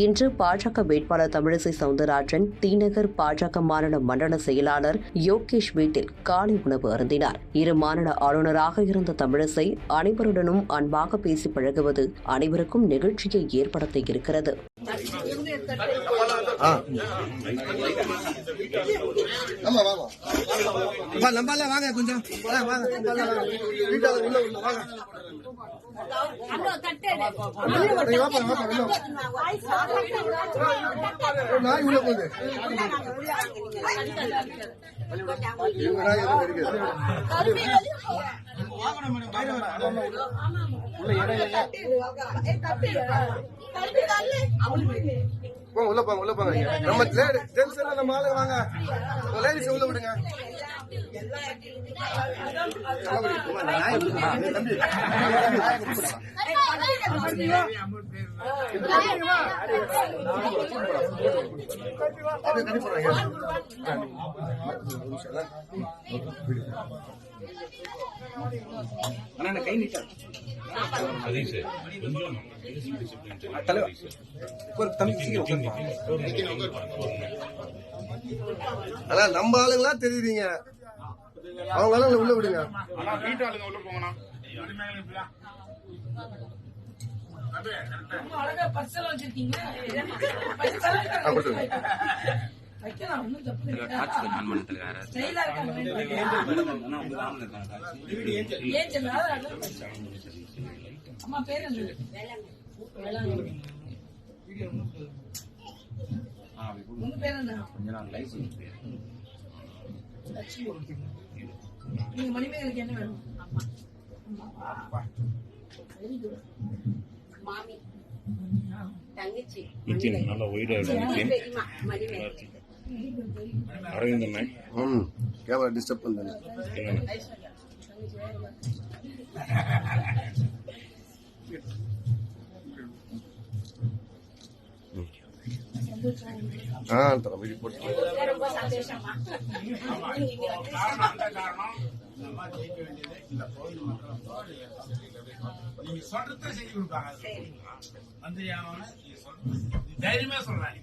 இன்று பாஜக வேட்பாளர் தமிழிசை சவுந்தரராஜன் டி-நகர் பாஜக மாநில மண்டல செயலாளர் யோகேஷ் வீட்டில் காலை உணவு அருந்தினார். இரு மாநில ஆளுநராக இருந்த தமிழிசை அனைவருடனும் அன்பாக பேசி பழகுவது அனைவருக்கும் நெகிழ்ச்சியை ஏற்படுத்த இருக்கிறது. உள்ள போங்க நம்ம ஜென்ஸ் எல்லாம் நம்ம ஆளுங்க வாங்க, லேடிஸ் உள்ள விடுங்க. ஆனா நம்ம ஆளுங்களா தெரியுறீங்க, அவங்க உள்ள விடுங்க. வீட்டு ஆளுங்க உள்ள போங்கண்ணா. அம்மா பேர் என்ன? உங்க பேர் என்ன? நீங்க மணிமேகலுக்கு என்ன வேணும்? மாமி தங்கச்சி நல்லா ஒயிடா அரவிந்தன் கேமரா டிஸ்டர்ப் பண்ணு. தரவி போட்டு ரொம்ப சந்தோஷமா நீங்க சொல்றத செஞ்சு கொடுப்பாங்க. தைரியமா சொல்றாங்க.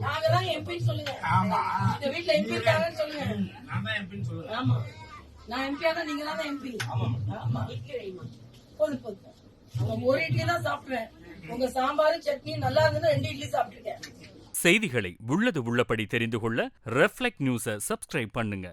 நாங்கதான் எம்பின்னு சொல்லுங்க. ஆமா, இந்த வீட்டுல எம்பி இருக்காங்கன்னு சொல்லுங்க. நான் தான் எம்பின்னு சொல்லுவேன். ஆமா, நான் எம்பியா தான், நீங்க தான் எம்பி. ஆமா, போதும். ஒரு இட்லி தான் சாப்பிடுறேன். உங்க சாம்பார் சட்னி நல்லா இருந்ததுன்னா 2 இட்லி சாப்பிட்டுருக்கேன். செய்திகளை உள்ளது உள்ளபடி தெரிந்து கொள்ள ரெஃப்ளெக்ட் நியூஸை சப்ஸ்கிரைப் பண்ணுங்க.